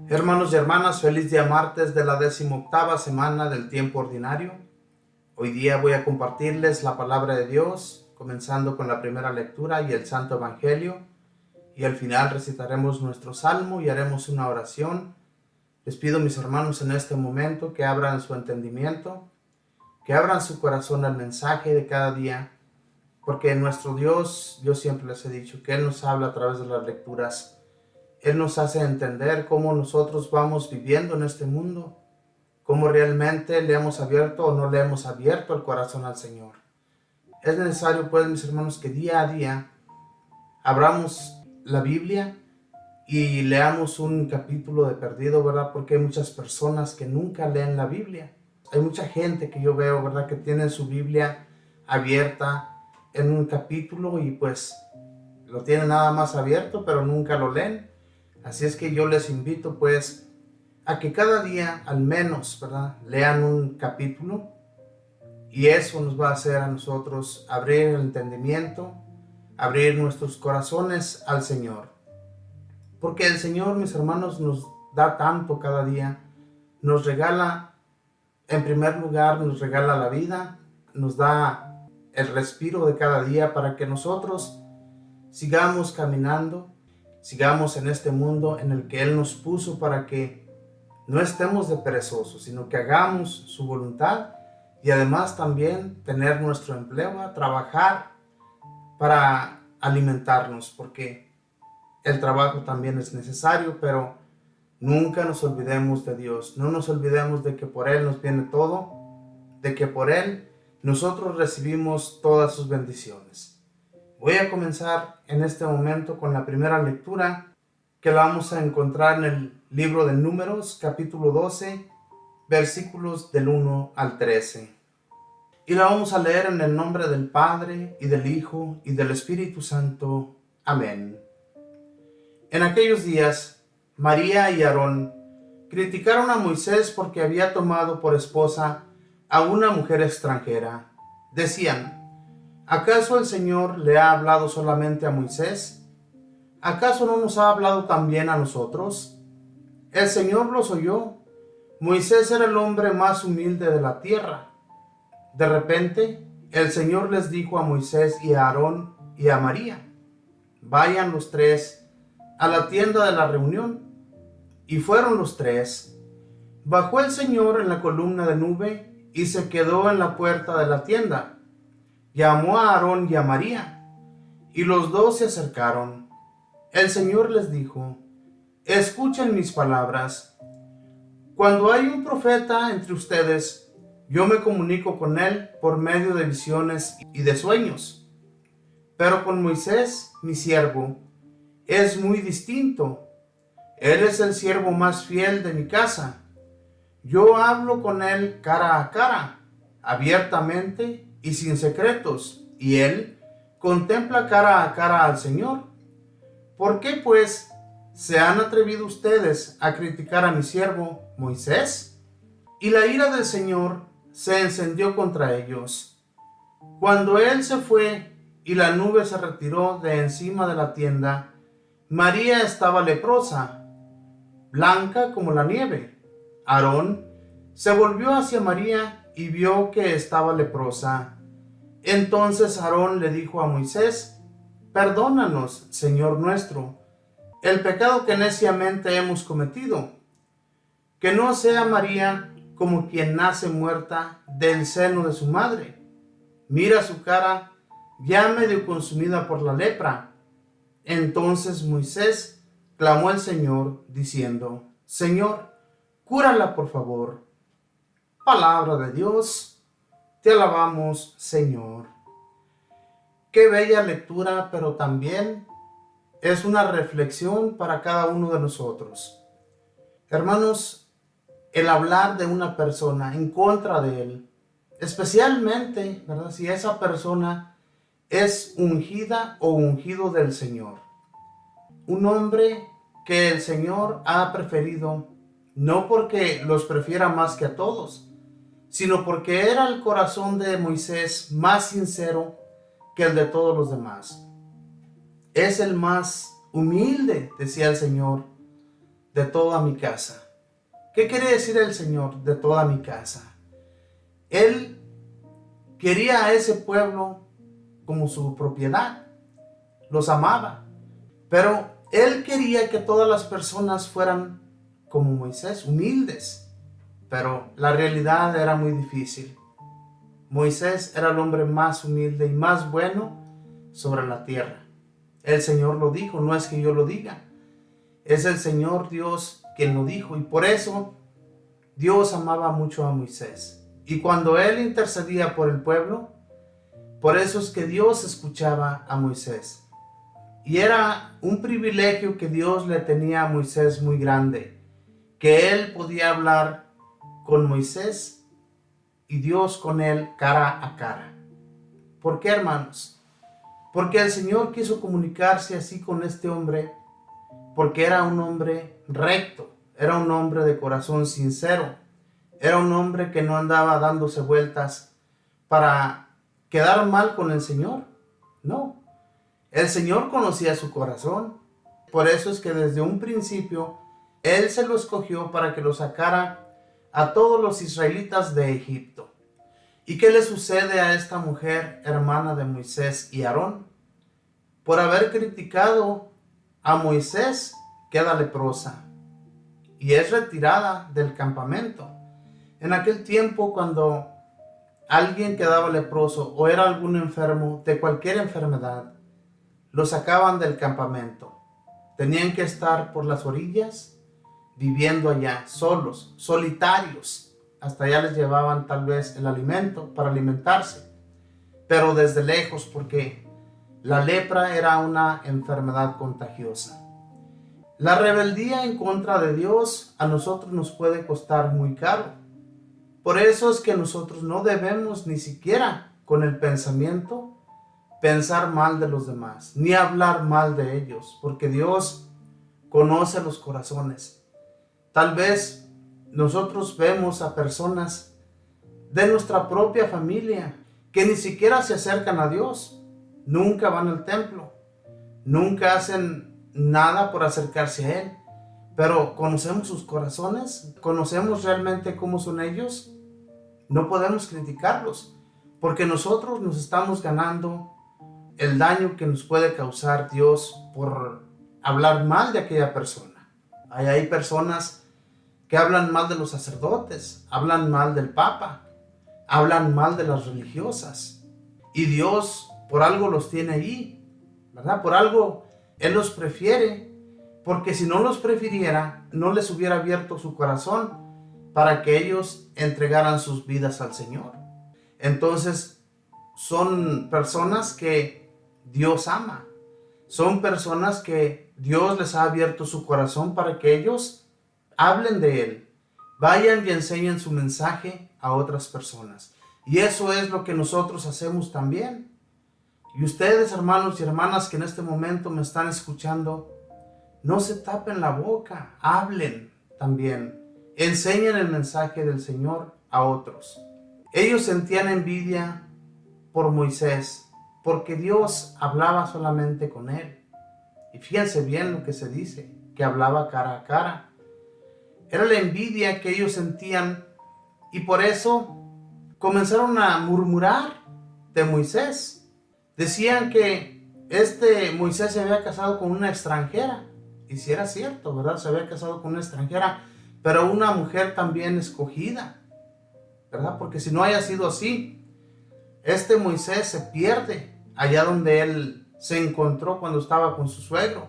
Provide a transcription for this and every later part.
Hermanos y hermanas, feliz día martes de la 18ª semana del tiempo ordinario. Hoy día voy a compartirles la palabra de Dios, comenzando con la primera lectura y el Santo Evangelio, y al final recitaremos nuestro salmo y haremos una oración. Les pido, mis hermanos, en este momento que abran su entendimiento, que abran su corazón al mensaje de cada día, porque nuestro Dios, yo siempre les he dicho que Él nos habla a través de las lecturas. Él nos hace entender cómo nosotros vamos viviendo en este mundo, cómo realmente le hemos abierto o no le hemos abierto el corazón al Señor. Es necesario, pues, mis hermanos, que día a día abramos la Biblia y leamos un capítulo de perdido, ¿verdad? Porque hay muchas personas que nunca leen la Biblia. Hay mucha gente que yo veo, ¿verdad?, que tiene su Biblia abierta en un capítulo y pues lo tienen nada más abierto, pero nunca lo leen. Así es que yo les invito, pues, a que cada día al menos, ¿verdad?, lean un capítulo, y eso nos va a hacer a nosotros abrir el entendimiento, abrir nuestros corazones al Señor. Porque el Señor, mis hermanos, nos da tanto cada día. Nos regala, en primer lugar, nos regala la vida, nos da el respiro de cada día para que nosotros sigamos caminando, sigamos en este mundo en el que Él nos puso para que no estemos de perezosos, sino que hagamos su voluntad y además también tener nuestro empleo, trabajar para alimentarnos, porque el trabajo también es necesario, pero nunca nos olvidemos de Dios, no nos olvidemos de que por Él nos viene todo, de que por Él nosotros recibimos todas sus bendiciones. Voy a comenzar en este momento con la primera lectura, que la vamos a encontrar en el libro de Números, capítulo 12, versículos del 1 al 13. Y la vamos a leer en el nombre del Padre, y del Hijo, y del Espíritu Santo. Amén. En aquellos días, María y Aarón criticaron a Moisés porque había tomado por esposa a una mujer extranjera. Decían: ¿acaso el Señor le ha hablado solamente a Moisés? ¿Acaso no nos ha hablado también a nosotros? El Señor los oyó. Moisés era el hombre más humilde de la tierra. De repente, el Señor les dijo a Moisés y a Aarón y a María: vayan los tres a la tienda de la reunión. Y fueron los tres. Bajó el Señor en la columna de nube y se quedó en la puerta de la tienda. Llamó a Aarón y a María, y los dos se acercaron. El Señor les dijo: escuchen mis palabras. Cuando hay un profeta entre ustedes, yo me comunico con él por medio de visiones y de sueños. Pero con Moisés, mi siervo, es muy distinto. Él es el siervo más fiel de mi casa. Yo hablo con él cara a cara, abiertamente y sin secretos, y él contempla cara a cara al Señor. ¿Por qué, pues, se han atrevido ustedes a criticar a mi siervo Moisés? Y la ira del Señor se encendió contra ellos. Cuando él se fue y la nube se retiró de encima de la tienda, María estaba leprosa, blanca como la nieve. Aarón se volvió hacia María y vio que estaba leprosa. Entonces Aarón le dijo a Moisés: perdónanos, Señor nuestro, el pecado que neciamente hemos cometido. Que no sea María como quien nace muerta del seno de su madre. Mira su cara, ya medio consumida por la lepra. Entonces Moisés clamó al Señor, diciendo: Señor, cúrala por favor. Palabra de Dios. Te alabamos, Señor. Qué bella lectura, pero también es una reflexión para cada uno de nosotros. Hermanos, el hablar de una persona en contra de él, especialmente, ¿verdad?, si esa persona es ungida o ungido del Señor. Un hombre que el Señor ha preferido, no porque los prefiera más que a todos, sino porque era el corazón de Moisés más sincero que el de todos los demás. Es el más humilde, decía el Señor, de toda mi casa. ¿Qué quiere decir el Señor? De toda mi casa. Él quería a ese pueblo como su propiedad. Los amaba. Pero Él quería que todas las personas fueran como Moisés, humildes. Pero la realidad era muy difícil. Moisés era el hombre más humilde y más bueno sobre la tierra. El Señor lo dijo, no es que yo lo diga. Es el Señor Dios quien lo dijo, y por eso Dios amaba mucho a Moisés. Y cuando Él intercedía por el pueblo, por eso es que Dios escuchaba a Moisés. Y era un privilegio que Dios le tenía a Moisés muy grande, que Él podía hablar con Moisés y Dios con él cara a cara. ¿Por qué, hermanos? Porque el Señor quiso comunicarse así con este hombre, porque era un hombre recto, era un hombre de corazón sincero, era un hombre que no andaba dándose vueltas para quedar mal con el Señor. No, el Señor conocía su corazón. Por eso es que desde un principio Él se lo escogió para que lo sacara a todos los israelitas de Egipto. ¿Y qué le sucede a esta mujer, hermana de Moisés y Aarón? Por haber criticado a Moisés, queda leprosa y es retirada del campamento. En aquel tiempo, cuando alguien quedaba leproso o era algún enfermo de cualquier enfermedad, lo sacaban del campamento. Tenían que estar por las orillas, viviendo allá, solos, solitarios. Hasta allá les llevaban tal vez el alimento para alimentarse, pero desde lejos, porque la lepra era una enfermedad contagiosa. La rebeldía en contra de Dios a nosotros nos puede costar muy caro. Por eso es que nosotros no debemos ni siquiera con el pensamiento pensar mal de los demás, ni hablar mal de ellos, porque Dios conoce los corazones. Tal vez nosotros vemos a personas de nuestra propia familia que ni siquiera se acercan a Dios, nunca van al templo, nunca hacen nada por acercarse a Él, pero conocemos sus corazones, conocemos realmente cómo son ellos. No podemos criticarlos, porque nosotros nos estamos ganando el daño que nos puede causar Dios por hablar mal de aquella persona. Hay personas que hablan mal de los sacerdotes, hablan mal del Papa, hablan mal de las religiosas. Y Dios por algo los tiene ahí, ¿verdad? Por algo Él los prefiere, porque si no los prefiriera, no les hubiera abierto su corazón para que ellos entregaran sus vidas al Señor. Entonces, son personas que Dios ama. Son personas que Dios les ha abierto su corazón para que ellos hablen de Él, vayan y enseñen su mensaje a otras personas. Y eso es lo que nosotros hacemos también. Y ustedes, hermanos y hermanas que en este momento me están escuchando, no se tapen la boca, hablen también. Enseñen el mensaje del Señor a otros. Ellos sentían envidia por Moisés, porque Dios hablaba solamente con él. Y fíjense bien lo que se dice, que hablaba cara a cara. Era la envidia que ellos sentían y por eso comenzaron a murmurar de Moisés. Decían que Moisés se había casado con una extranjera. Y si era cierto, ¿verdad? Se había casado con una extranjera, pero una mujer también escogida, ¿verdad? Porque si no haya sido así, Moisés se pierde allá donde él se encontró cuando estaba con su suegro.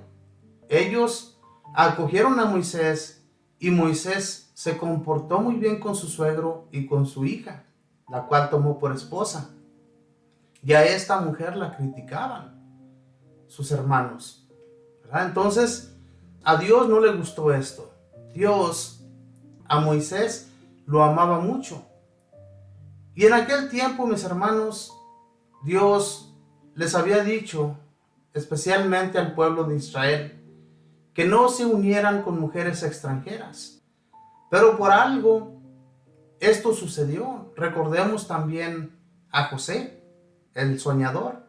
Ellos acogieron a Moisés y Moisés se comportó muy bien con su suegro y con su hija, la cual tomó por esposa. Y a esta mujer la criticaban sus hermanos, ¿verdad? Entonces, a Dios no le gustó esto. Dios a Moisés lo amaba mucho. Y en aquel tiempo, mis hermanos, Dios les había dicho, especialmente al pueblo de Israel, que no se unieran con mujeres extranjeras. Pero por algo esto sucedió. Recordemos también a José, el soñador,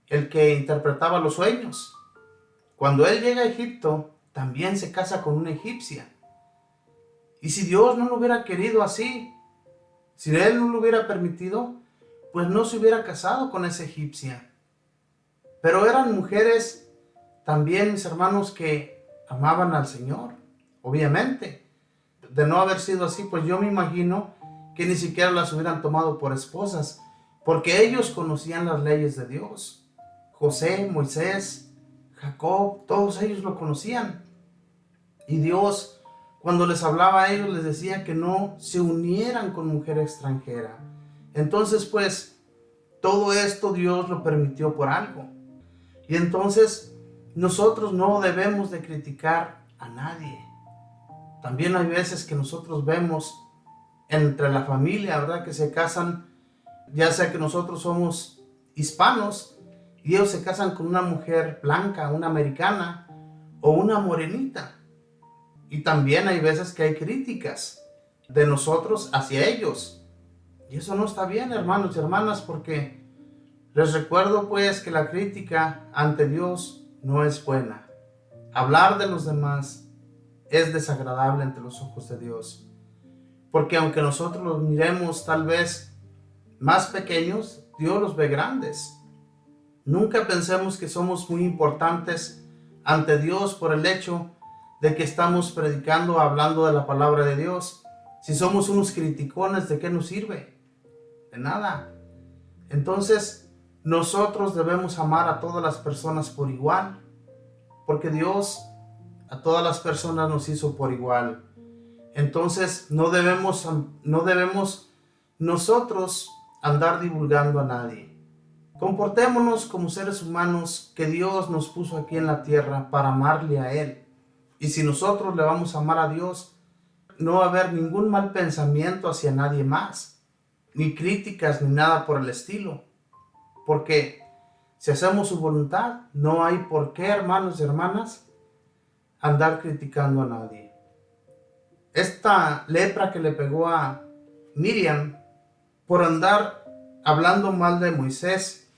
el que interpretaba los sueños. Cuando él llega a Egipto, también se casa con una egipcia. Y si Dios no lo hubiera querido así, si Él no lo hubiera permitido, pues no se hubiera casado con esa egipcia. Pero eran mujeres también, mis hermanos, que amaban al Señor, obviamente. De no haber sido así, pues yo me imagino que ni siquiera las hubieran tomado por esposas, porque ellos conocían las leyes de Dios. José, Moisés, Jacob, todos ellos lo conocían. Y Dios, cuando les hablaba a ellos, les decía que no se unieran con mujer extranjera. Entonces, pues, todo esto Dios lo permitió por algo. Y entonces, nosotros no debemos de criticar a nadie. También hay veces que nosotros vemos entre la familia, ¿verdad?, que se casan, ya sea que nosotros somos hispanos y ellos se casan con una mujer blanca, una americana o una morenita. Y también hay veces que hay críticas de nosotros hacia ellos. Y eso no está bien, hermanos y hermanas, porque les recuerdo pues que la crítica ante Dios no es buena. Hablar de los demás es desagradable ante los ojos de Dios. Porque aunque nosotros los miremos tal vez más pequeños, Dios los ve grandes. Nunca pensemos que somos muy importantes ante Dios por el hecho de que estamos predicando, hablando de la palabra de Dios. Si somos unos criticones, ¿de qué nos sirve? De nada. Entonces, nosotros debemos amar a todas las personas por igual, porque Dios a todas las personas nos hizo por igual. Entonces, no debemos nosotros andar divulgando a nadie. Comportémonos como seres humanos que Dios nos puso aquí en la tierra para amarle a Él. Y si nosotros le vamos a amar a Dios, no va a haber ningún mal pensamiento hacia nadie más, ni críticas, ni nada por el estilo. Porque si hacemos su voluntad, no hay por qué, hermanos y hermanas, andar criticando a nadie. Esta lepra que le pegó a Miriam por andar hablando mal de Moisés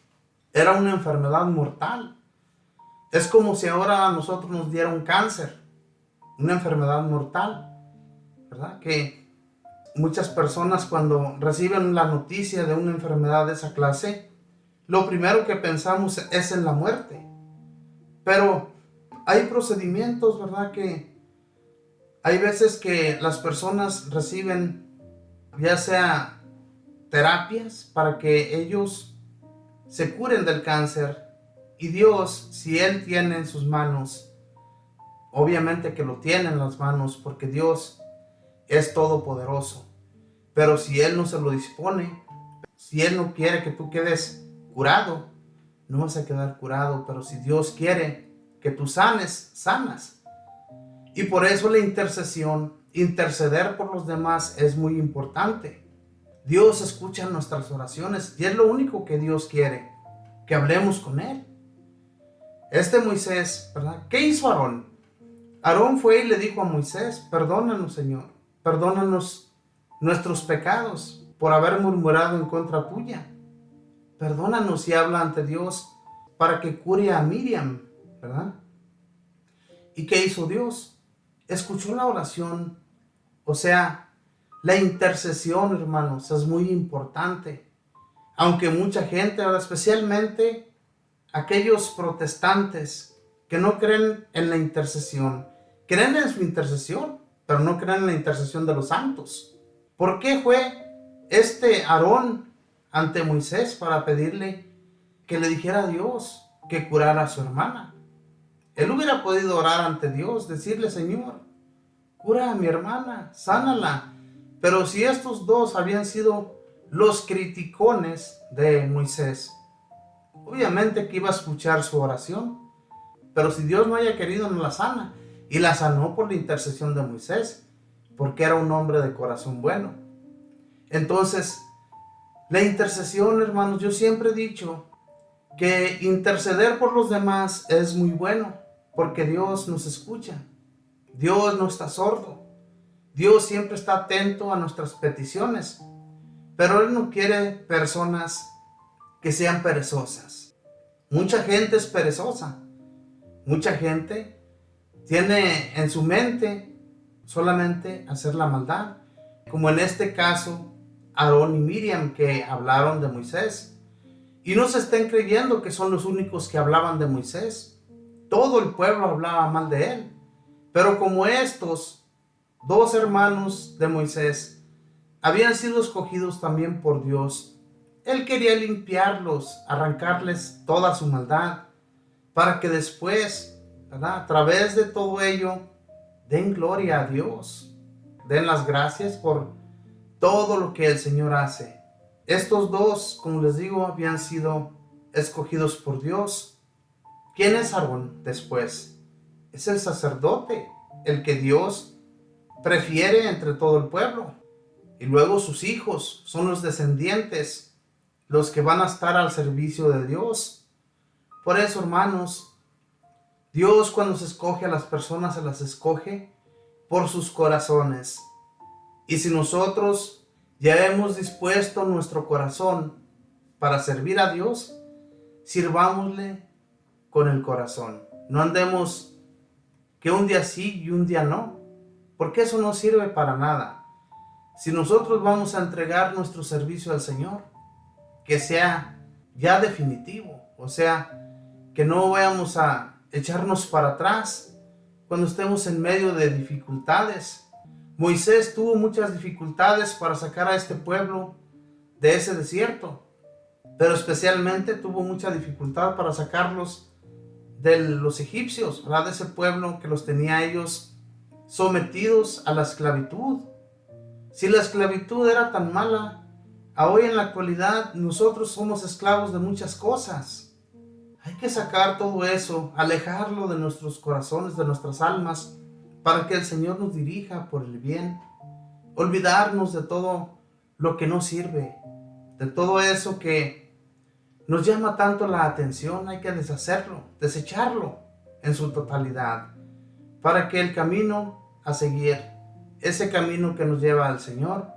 era una enfermedad mortal. Es como si ahora a nosotros nos diera un cáncer, una enfermedad mortal, ¿verdad? Que muchas personas cuando reciben la noticia de una enfermedad de esa clase, lo primero que pensamos es en la muerte. Pero hay procedimientos, ¿verdad?, que hay veces que las personas reciben ya sea terapias para que ellos se curen del cáncer, y Dios, si Él tiene en sus manos, obviamente que lo tiene en las manos porque Dios es todopoderoso, pero si Él no se lo dispone, si Él no quiere que tú quedes curado, no vas a quedar curado. Pero si Dios quiere que tú sanes, sanas. Y por eso la intercesión, interceder por los demás, es muy importante. Dios escucha nuestras oraciones y es lo único que Dios quiere, que hablemos con Él. Moisés, ¿verdad? ¿Qué hizo Aarón? Aarón fue y le dijo a Moisés: perdónanos, Señor, perdónanos nuestros pecados por haber murmurado en contra tuya. Perdónanos, y habla ante Dios para que cure a Miriam, ¿verdad? ¿Y qué hizo Dios? Escuchó la oración. O sea, la intercesión, hermanos, es muy importante. Aunque mucha gente, ahora especialmente aquellos protestantes que no creen en la intercesión, creen en su intercesión, pero no creen en la intercesión de los santos. ¿Por qué fue Aarón ante Moisés para pedirle que le dijera a Dios que curara a su hermana? Él hubiera podido orar ante Dios, decirle: Señor, cura a mi hermana, sánala. Pero si estos dos habían sido los criticones de Moisés, obviamente que iba a escuchar su oración. Pero si Dios no haya querido, no la sana. Y la sanó por la intercesión de Moisés, porque era un hombre de corazón bueno. Entonces, la intercesión, hermanos, yo siempre he dicho que interceder por los demás es muy bueno, porque Dios nos escucha. Dios no está sordo. Dios siempre está atento a nuestras peticiones, pero Él no quiere personas que sean perezosas. Mucha gente es perezosa. Mucha gente Tiene en su mente solamente hacer la maldad, como en este caso Aarón y Miriam, que hablaron de Moisés. Y no se estén creyendo que son los únicos que hablaban de Moisés. Todo el pueblo hablaba mal de él. Pero como estos dos hermanos de Moisés habían sido escogidos también por Dios, él quería limpiarlos, arrancarles toda su maldad, para que después, ¿verdad?, a través de todo ello, den gloria a Dios, den las gracias por todo lo que el Señor hace. Estos dos, como les digo, habían sido escogidos por Dios. ¿Quién es Aarón después? Es el sacerdote, el que Dios prefiere entre todo el pueblo. Y luego sus hijos son los descendientes, los que van a estar al servicio de Dios. Por eso, hermanos, Dios cuando se escoge a las personas, se las escoge por sus corazones. Y si nosotros ya hemos dispuesto nuestro corazón para servir a Dios, sirvámosle con el corazón. No andemos que un día sí y un día no, porque eso no sirve para nada. Si nosotros vamos a entregar nuestro servicio al Señor, que sea ya definitivo, o sea, que no vayamos a echarnos para atrás cuando estemos en medio de dificultades. Moisés tuvo muchas dificultades para sacar a este pueblo de ese desierto, pero especialmente tuvo mucha dificultad para sacarlos de los egipcios, ¿verdad?, de ese pueblo que los tenía ellos sometidos a la esclavitud. Si la esclavitud era tan mala, hoy en la actualidad nosotros somos esclavos de muchas cosas. Hay que sacar todo eso, alejarlo de nuestros corazones, de nuestras almas, para que el Señor nos dirija por el bien. Olvidarnos de todo lo que no sirve, de todo eso que nos llama tanto la atención. Hay que deshacerlo, desecharlo en su totalidad, para que el camino a seguir, ese camino que nos lleva al Señor,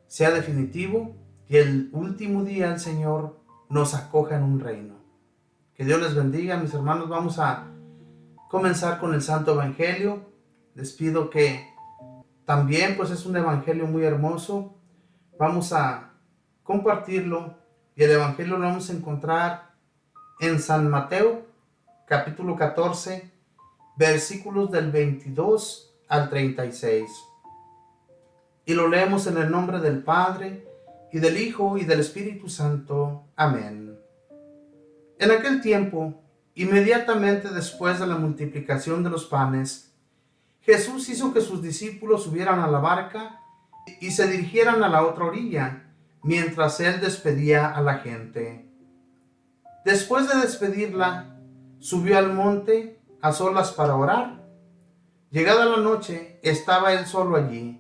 sea definitivo y el último día el Señor nos acoja en un reino. Que Dios les bendiga, mis hermanos. Vamos a comenzar con el Santo Evangelio. Les pido que también, pues es un evangelio muy hermoso. Vamos a compartirlo y el evangelio lo vamos a encontrar en San Mateo, capítulo 14, versículos del 22 al 36. Y lo leemos en el nombre del Padre, y del Hijo, y del Espíritu Santo. Amén. En aquel tiempo, inmediatamente después de la multiplicación de los panes, Jesús hizo que sus discípulos subieran a la barca y se dirigieran a la otra orilla, mientras él despedía a la gente. Después de despedirla, subió al monte a solas para orar. Llegada la noche, estaba él solo allí.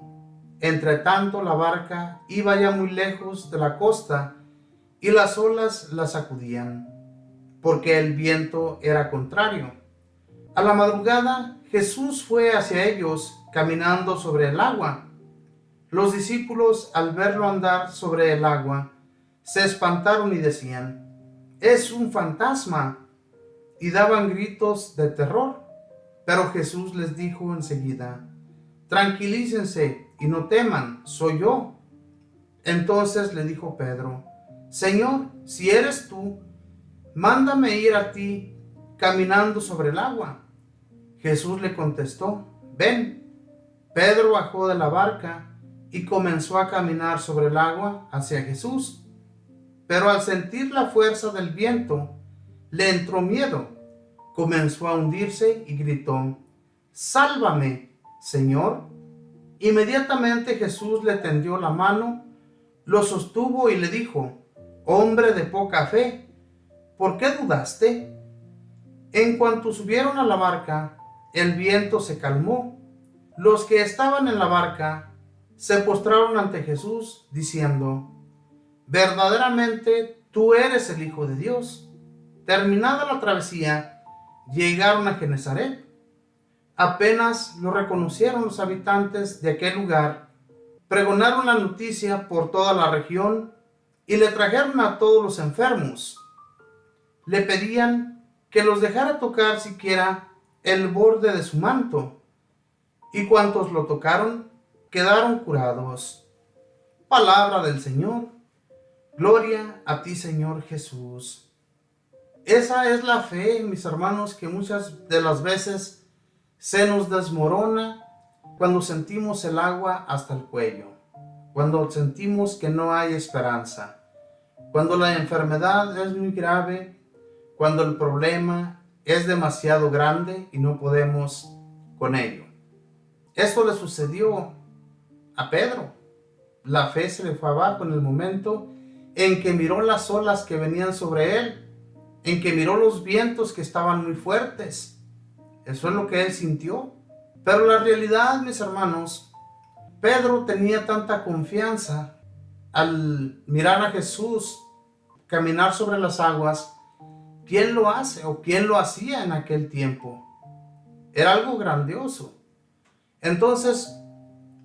Entre tanto, la barca iba ya muy lejos de la costa y las olas la sacudían, porque el viento era contrario. A la madrugada, Jesús fue hacia ellos caminando sobre el agua. Los discípulos, al verlo andar sobre el agua, se espantaron y decían: «Es un fantasma», y daban gritos de terror. Pero Jesús les dijo enseguida: «Tranquilícense y no teman, soy yo». Entonces le dijo Pedro: «Señor, si eres tú, mándame ir a ti caminando sobre el agua». Jesús le contestó: «Ven». Pedro bajó de la barca y comenzó a caminar sobre el agua hacia Jesús. Pero al sentir la fuerza del viento, le entró miedo. Comenzó a hundirse y gritó: «¡Sálvame, Señor!». Inmediatamente Jesús le tendió la mano, lo sostuvo y le dijo: «Hombre de poca fe, ¿por qué dudaste?». En cuanto subieron a la barca, el viento se calmó. Los que estaban en la barca se postraron ante Jesús, diciendo: «Verdaderamente tú eres el Hijo de Dios». Terminada la travesía, llegaron a Genesaret. Apenas lo reconocieron los habitantes de aquel lugar, pregonaron la noticia por toda la región y le trajeron a todos los enfermos. Le pedían que los dejara tocar siquiera el borde de su manto, y cuantos lo tocaron quedaron curados. Palabra del Señor. Gloria a ti, Señor Jesús. Esa es la fe, mis hermanos, que muchas de las veces se nos desmorona cuando sentimos el agua hasta el cuello, cuando sentimos que no hay esperanza, cuando la enfermedad es muy grave, cuando el problema es demasiado grande y no podemos con ello. Esto le sucedió a Pedro. La fe se le fue abajo en el momento en que miró las olas que venían sobre él, en que miró los vientos que estaban muy fuertes. Eso es lo que él sintió. Pero la realidad, mis hermanos, Pedro tenía tanta confianza al mirar a Jesús caminar sobre las aguas. ¿Quién lo hace o quién lo hacía en aquel tiempo? Era algo grandioso. Entonces,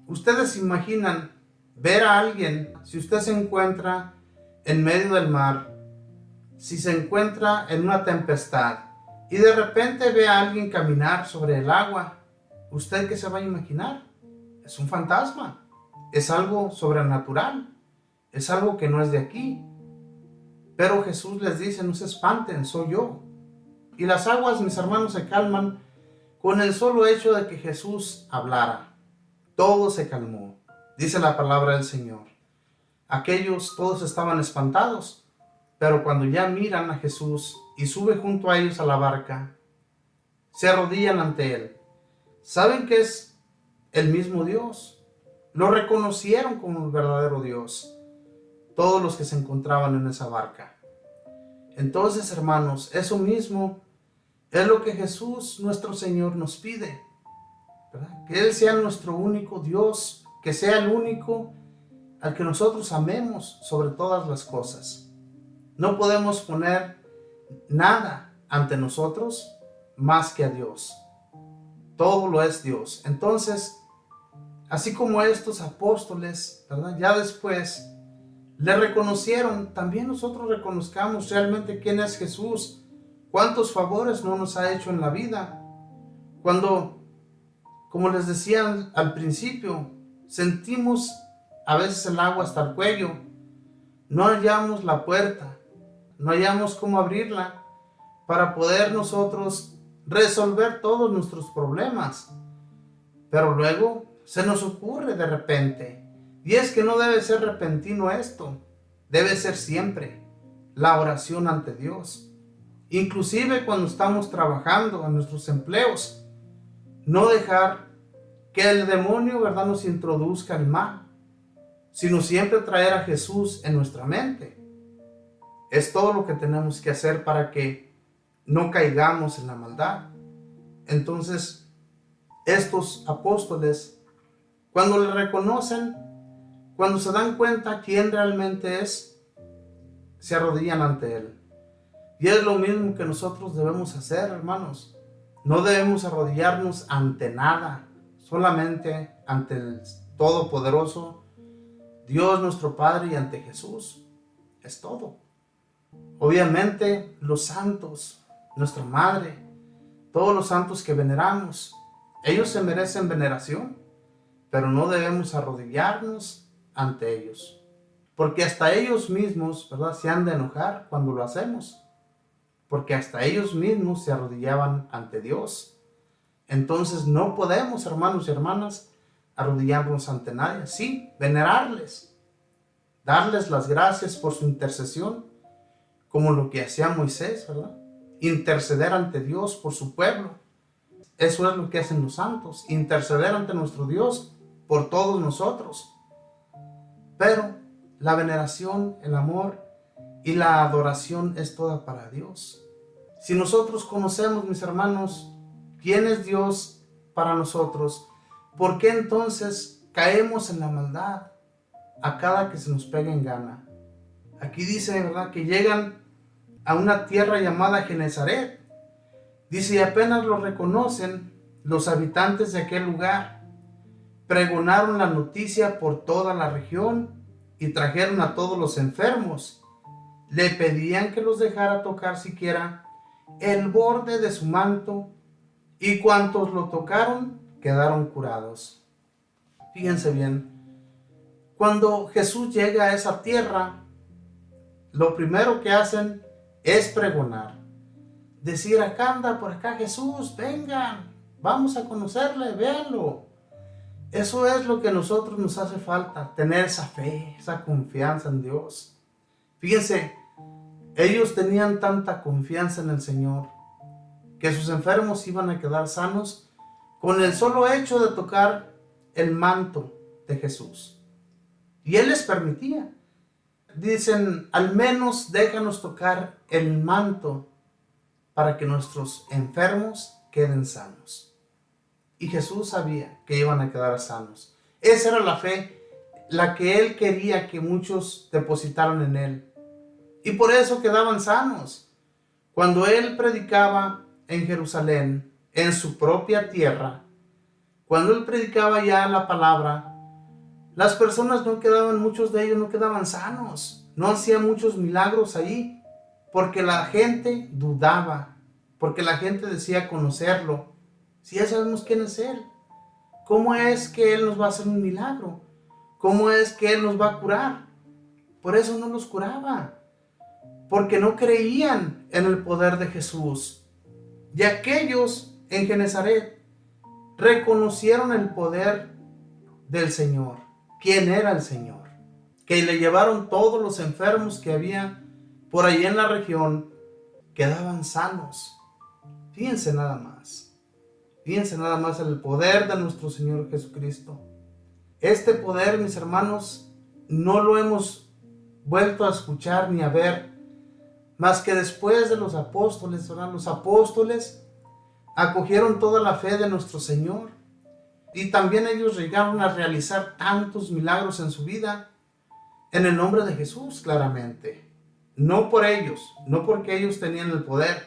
ustedes imaginan ver a alguien, si usted se encuentra en medio del mar, si se encuentra en una tempestad y de repente ve a alguien caminar sobre el agua, ¿usted qué se va a imaginar? Es un fantasma, es algo sobrenatural, es algo que no es de aquí. Pero Jesús les dice, no se espanten, soy yo. Y las aguas, mis hermanos, se calman con el solo hecho de que Jesús hablara. Todo se calmó, dice la palabra del Señor. Aquellos todos estaban espantados, pero cuando ya miran a Jesús y sube junto a ellos a la barca, se arrodillan ante Él. Saben que es el mismo Dios. Lo reconocieron como el verdadero Dios, todos los que se encontraban en esa barca. Entonces, hermanos, eso mismo es lo que Jesús, nuestro Señor, nos pide, ¿verdad? Que Él sea nuestro único Dios, que sea el único al que nosotros amemos sobre todas las cosas. No podemos poner nada ante nosotros más que a Dios. Todo lo es Dios. Entonces, así como estos apóstoles, ¿verdad?, ya después le reconocieron, también nosotros reconozcamos realmente quién es Jesús, cuántos favores no nos ha hecho en la vida. Cuando, como les decía al principio, sentimos a veces el agua hasta el cuello, no hallamos la puerta, no hallamos cómo abrirla para poder nosotros resolver todos nuestros problemas. Pero luego se nos ocurre de repente, y es que no debe ser repentino esto, debe ser siempre la oración ante Dios. Inclusive cuando estamos trabajando en nuestros empleos, no dejar que el demonio, ¿verdad?, nos introduzca el mal, sino siempre traer a Jesús en nuestra mente. Es todo lo que tenemos que hacer para que no caigamos en la maldad. Entonces, estos apóstoles, cuando le reconocen, cuando se dan cuenta quién realmente es, se arrodillan ante Él. Y es lo mismo que nosotros debemos hacer, hermanos. No debemos arrodillarnos ante nada, solamente ante el Todopoderoso, Dios nuestro Padre, y ante Jesús. Es todo. Obviamente, los santos, nuestra Madre, todos los santos que veneramos, ellos se merecen veneración, pero no debemos arrodillarnos ante ellos, porque hasta ellos mismos, ¿verdad?, se han de enojar cuando lo hacemos, porque hasta ellos mismos se arrodillaban ante Dios. Entonces no podemos, hermanos y hermanas, arrodillarnos ante nadie. Sí, venerarles, darles las gracias por su intercesión, como lo que hacía Moisés, ¿verdad?, interceder ante Dios por su pueblo. Eso es lo que hacen los santos, interceder ante nuestro Dios por todos nosotros. Pero la veneración, el amor y la adoración es toda para Dios. Si nosotros conocemos, mis hermanos, quién es Dios para nosotros, ¿por qué entonces caemos en la maldad a cada que se nos pega en gana? Aquí dice, ¿verdad?, que llegan a una tierra llamada Genezaret. Dice, y apenas lo reconocen, los habitantes de aquel lugar pregonaron la noticia por toda la región y trajeron a todos los enfermos. Le pedían que los dejara tocar siquiera el borde de su manto, y cuantos lo tocaron quedaron curados. Fíjense bien, cuando Jesús llega a esa tierra, lo primero que hacen es pregonar. Decir, acá anda por acá Jesús, vengan, vamos a conocerle, véanlo. Eso es lo que a nosotros nos hace falta, tener esa fe, esa confianza en Dios. Fíjense, ellos tenían tanta confianza en el Señor que sus enfermos iban a quedar sanos con el solo hecho de tocar el manto de Jesús. Y Él les permitía. Dicen, al menos déjanos tocar el manto para que nuestros enfermos queden sanos. Y Jesús sabía que iban a quedar sanos. Esa era la fe, la que Él quería que muchos depositaran en Él. Y por eso quedaban sanos. Cuando Él predicaba en Jerusalén, en su propia tierra, cuando Él predicaba ya la palabra, las personas no quedaban, muchos de ellos no quedaban sanos. No hacía muchos milagros ahí, porque la gente dudaba, porque la gente decía conocerlo. Si ya sabemos quién es Él, ¿cómo es que Él nos va a hacer un milagro? ¿Cómo es que Él nos va a curar? Por eso no los curaba, porque no creían en el poder de Jesús. Y aquellos en Genezaret reconocieron el poder del Señor. ¿Quién era el Señor? Que le llevaron todos los enfermos que había por ahí en la región, quedaban sanos. Fíjense nada más. Fíjense nada más en el poder de nuestro Señor Jesucristo. Este poder, mis hermanos, no lo hemos vuelto a escuchar ni a ver, más que después de los apóstoles, ¿verdad? Los apóstoles acogieron toda la fe de nuestro Señor y también ellos llegaron a realizar tantos milagros en su vida en el nombre de Jesús, claramente. No por ellos, no porque ellos tenían el poder,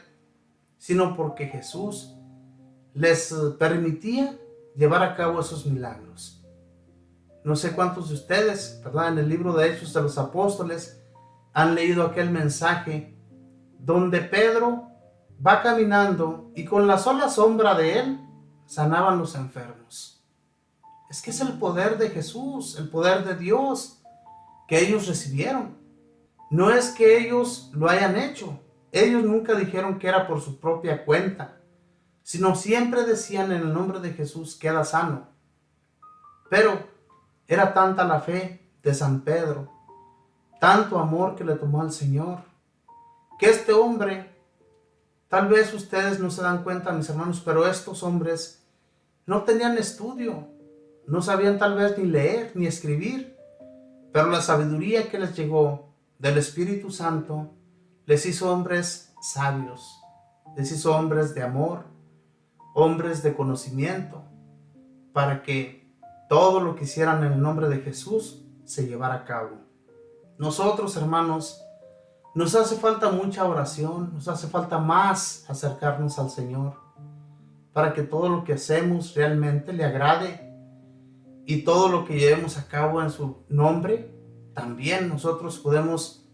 sino porque Jesús les permitía llevar a cabo esos milagros. No sé cuántos de ustedes, ¿verdad?, en el libro de Hechos de los Apóstoles han leído aquel mensaje donde Pedro va caminando y con la sola sombra de él sanaban los enfermos. Es que es el poder de Jesús, el poder de Dios que ellos recibieron. No es que ellos lo hayan hecho. Ellos nunca dijeron que era por su propia cuenta, sino siempre decían en el nombre de Jesús, queda sano. Pero era tanta la fe de San Pedro, tanto amor que le tomó al Señor, que este hombre, tal vez ustedes no se dan cuenta, mis hermanos, pero estos hombres no tenían estudio, no sabían tal vez ni leer ni escribir, pero la sabiduría que les llegó del Espíritu Santo les hizo hombres sabios, les hizo hombres de amor, hombres de conocimiento, para que todo lo que hicieran en el nombre de Jesús se llevara a cabo. Nosotros, hermanos, nos hace falta mucha oración, nos hace falta más acercarnos al Señor, para que todo lo que hacemos realmente le agrade y todo lo que llevemos a cabo en su nombre, también nosotros podemos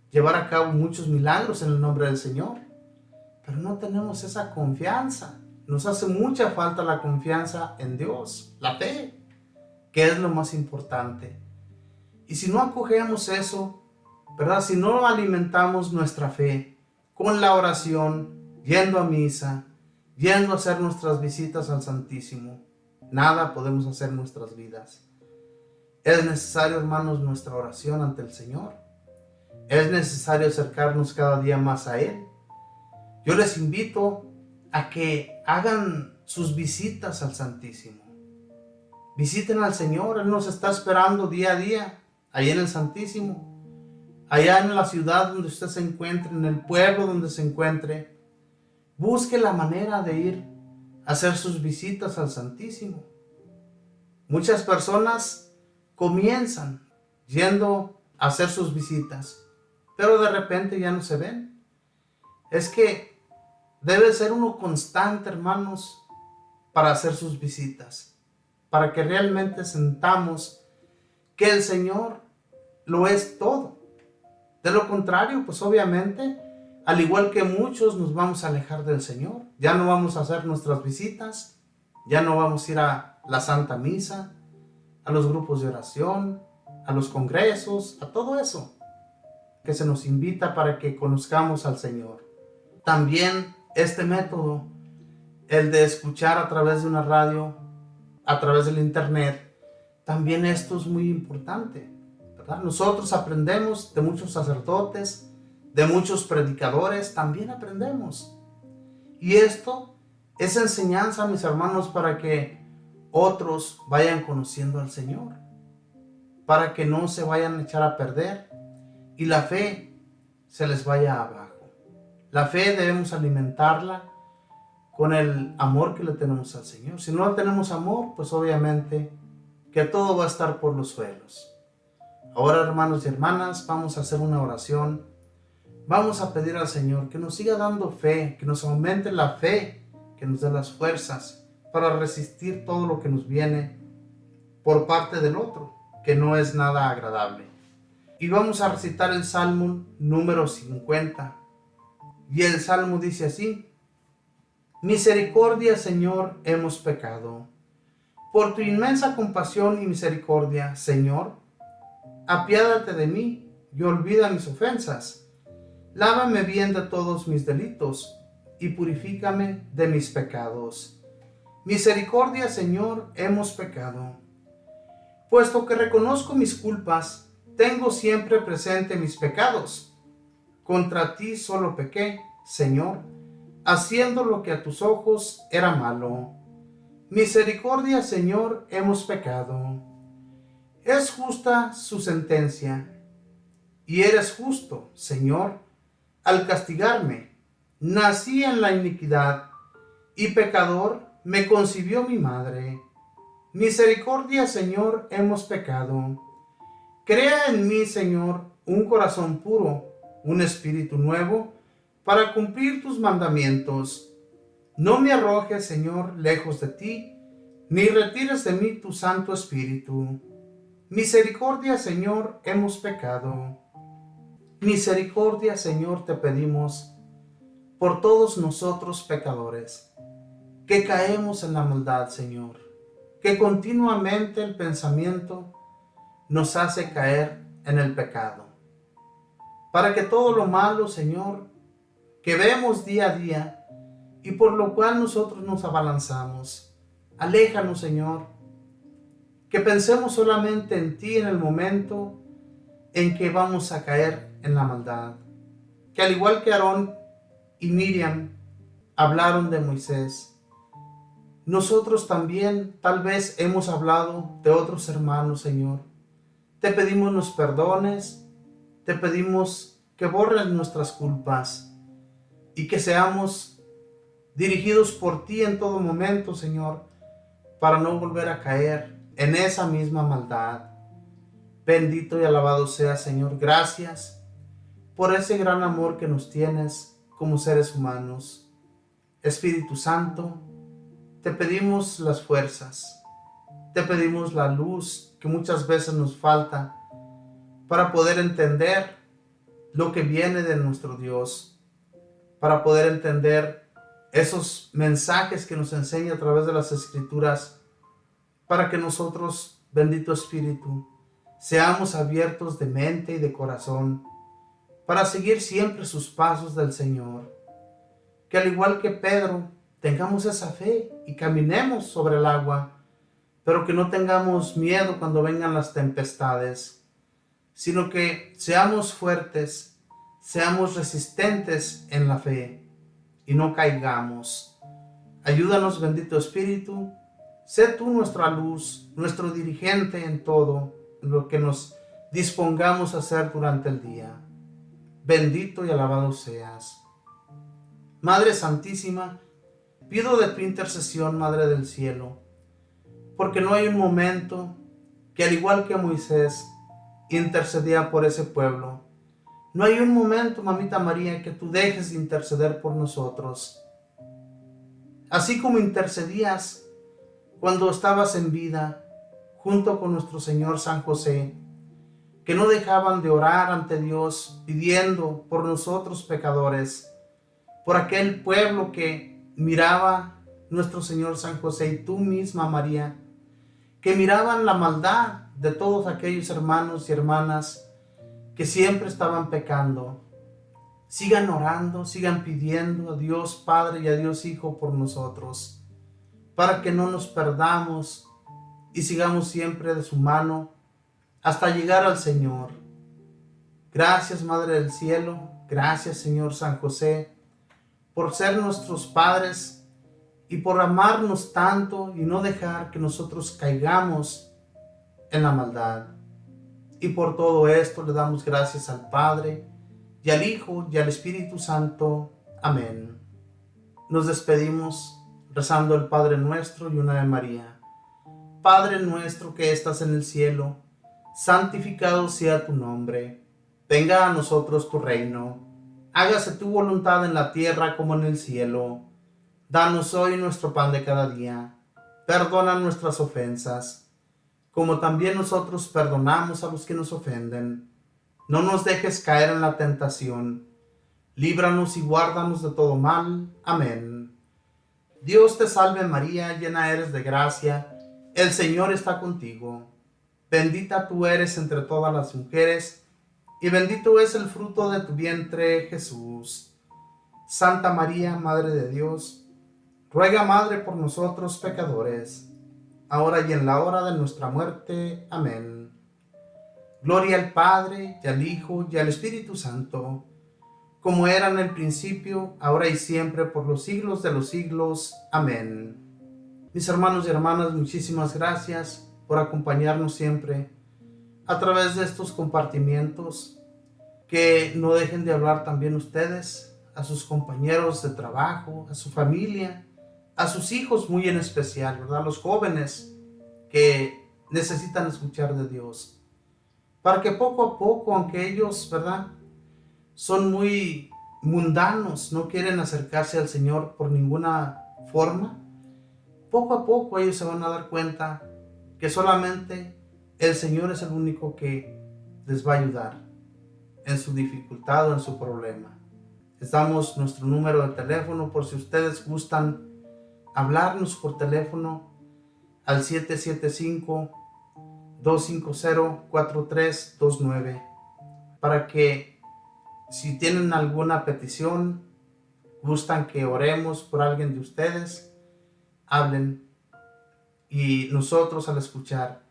llevar a cabo muchos milagros en el nombre del Señor. Pero no tenemos esa confianza. Nos hace mucha falta la confianza en Dios, la fe, que es lo más importante. Y si no acogemos eso, ¿verdad? Si no alimentamos nuestra fe con la oración, yendo a misa, yendo a hacer nuestras visitas al Santísimo, nada podemos hacer en nuestras vidas. Es necesario, hermanos, nuestra oración ante el Señor. Es necesario acercarnos cada día más a Él. Yo les invito a que hagan sus visitas al Santísimo. Visiten al Señor, Él nos está esperando día a día, ahí en el Santísimo, allá en la ciudad donde usted se encuentre, en el pueblo donde se encuentre. Busque la manera de ir a hacer sus visitas al Santísimo. Muchas personas comienzan yendo a hacer sus visitas, pero de repente ya no se ven. Es que debe ser uno constante, hermanos, para hacer sus visitas, para que realmente sentamos que el Señor lo es todo. De lo contrario, pues obviamente Al igual que muchos nos vamos a alejar del Señor. Ya no vamos a hacer nuestras visitas, ya no vamos a ir a la Santa Misa, a los grupos de oración, a los congresos, a todo eso que se nos invita para que conozcamos al Señor. También este método, el de escuchar a través de una radio, a través del internet, también esto es muy importante, ¿verdad? Nosotros aprendemos de muchos sacerdotes, de muchos predicadores, también aprendemos. Y esto es enseñanza, mis hermanos, para que otros vayan conociendo al Señor, para que no se vayan a echar a perder y la fe se les vaya abajo. La fe debemos alimentarla con el amor que le tenemos al Señor. Si no le tenemos amor, pues obviamente que todo va a estar por los suelos. Ahora, hermanos y hermanas, vamos a hacer una oración. Vamos a pedir al Señor que nos siga dando fe, que nos aumente la fe, que nos dé las fuerzas para resistir todo lo que nos viene por parte del otro, que no es nada agradable. Y vamos a recitar el Salmo número 50. Y el Salmo dice así: Misericordia, Señor, hemos pecado. Por tu inmensa compasión y misericordia, Señor, apiádate de mí y olvida mis ofensas. Lávame bien de todos mis delitos y purifícame de mis pecados. Misericordia, Señor, hemos pecado. Puesto que reconozco mis culpas, tengo siempre presente mis pecados. Contra ti solo pequé, Señor, haciendo lo que a tus ojos era malo. Misericordia, Señor, hemos pecado. Es justa su sentencia, y eres justo, Señor, al castigarme. Nací en la iniquidad, y pecador me concibió mi madre. Misericordia, Señor, hemos pecado. Crea en mí, Señor, un corazón puro, un espíritu nuevo, para cumplir tus mandamientos. No me arrojes, Señor, lejos de ti, ni retires de mí tu Santo Espíritu. Misericordia, Señor, hemos pecado. Misericordia, Señor, te pedimos por todos nosotros pecadores, que caemos en la maldad, Señor, que continuamente el pensamiento nos hace caer en el pecado. Para que todo lo malo, Señor, que vemos día a día y por lo cual nosotros nos abalanzamos, aléjanos, Señor, que pensemos solamente en ti en el momento en que vamos a caer en la maldad. Que al igual que Aarón y Miriam hablaron de Moisés, nosotros también tal vez hemos hablado de otros hermanos, Señor. Te pedimos nos perdones, te pedimos que borres nuestras culpas y que seamos dirigidos por ti en todo momento, Señor, para no volver a caer en esa misma maldad. Bendito y alabado sea, Señor. Gracias por ese gran amor que nos tienes como seres humanos. Espíritu Santo, te pedimos las fuerzas, te pedimos la luz que muchas veces nos falta para poder entender lo que viene de nuestro Dios, para poder entender esos mensajes que nos enseña a través de las Escrituras, para que nosotros, bendito Espíritu, seamos abiertos de mente y de corazón para seguir siempre sus pasos del Señor. Que al igual que Pedro, tengamos esa fe y caminemos sobre el agua, pero que no tengamos miedo cuando vengan las tempestades, sino que seamos fuertes, seamos resistentes en la fe y no caigamos. Ayúdanos, bendito Espíritu, sé tú nuestra luz, nuestro dirigente en todo lo que nos dispongamos a hacer durante el día. Bendito y alabado seas. Madre Santísima, pido de tu intercesión, Madre del Cielo, porque no hay un momento que, al igual que Moisés intercedía por ese pueblo, no hay un momento, Mamita María, que tú dejes de interceder por nosotros. Así como intercedías cuando estabas en vida, junto con nuestro Señor San José, que no dejaban de orar ante Dios, pidiendo por nosotros pecadores, por aquel pueblo que miraba nuestro Señor San José y tú misma, María, que miraban la maldad de todos aquellos hermanos y hermanas que siempre estaban pecando. Sigan orando, sigan pidiendo a Dios Padre y a Dios Hijo por nosotros, para que no nos perdamos y sigamos siempre de su mano hasta llegar al Señor. Gracias, Madre del Cielo, gracias, Señor San José, por ser nuestros padres y por amarnos tanto y no dejar que nosotros caigamos en la maldad. Y por todo esto le damos gracias al Padre, y al Hijo, y al Espíritu Santo. Amén. Nos despedimos rezando el Padre Nuestro y una Ave María. Padre nuestro que estás en el cielo, santificado sea tu nombre. Venga a nosotros tu reino. Hágase tu voluntad en la tierra como en el cielo. Danos hoy nuestro pan de cada día. Perdona nuestras ofensas, como también nosotros perdonamos a los que nos ofenden. No nos dejes caer en la tentación. Líbranos y guárdanos de todo mal. Amén. Dios te salve María, llena eres de gracia. El Señor está contigo. Bendita tú eres entre todas las mujeres, y bendito es el fruto de tu vientre, Jesús. Santa María, Madre de Dios, ruega, Madre, por nosotros pecadores, ahora y en la hora de nuestra muerte. Amén. Gloria al Padre, y al Hijo, y al Espíritu Santo, como era en el principio, ahora y siempre, por los siglos de los siglos. Amén. Mis hermanos y hermanas, muchísimas gracias por acompañarnos siempre a través de estos compartimientos. Que no dejen de hablar también ustedes a sus compañeros de trabajo, a su familia, a sus hijos muy en especial, ¿verdad? Los jóvenes que necesitan escuchar de Dios, para que poco a poco, aunque ellos, ¿verdad?, son muy mundanos, no quieren acercarse al Señor por ninguna forma, poco a poco ellos se van a dar cuenta que solamente el Señor es el único que les va a ayudar en su dificultad o en su problema. Les damos nuestro número de teléfono por si ustedes gustan hablarnos por teléfono al 775-250-4329, para que si tienen alguna petición, gustan que oremos por alguien de ustedes, hablen, y nosotros al escuchar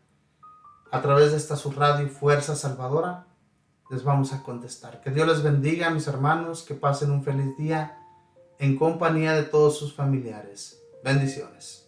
a través de esta su radio Fuerza Salvadora les vamos a contestar. Que Dios les bendiga, mis hermanos, que pasen un feliz día en compañía de todos sus familiares. Bendiciones.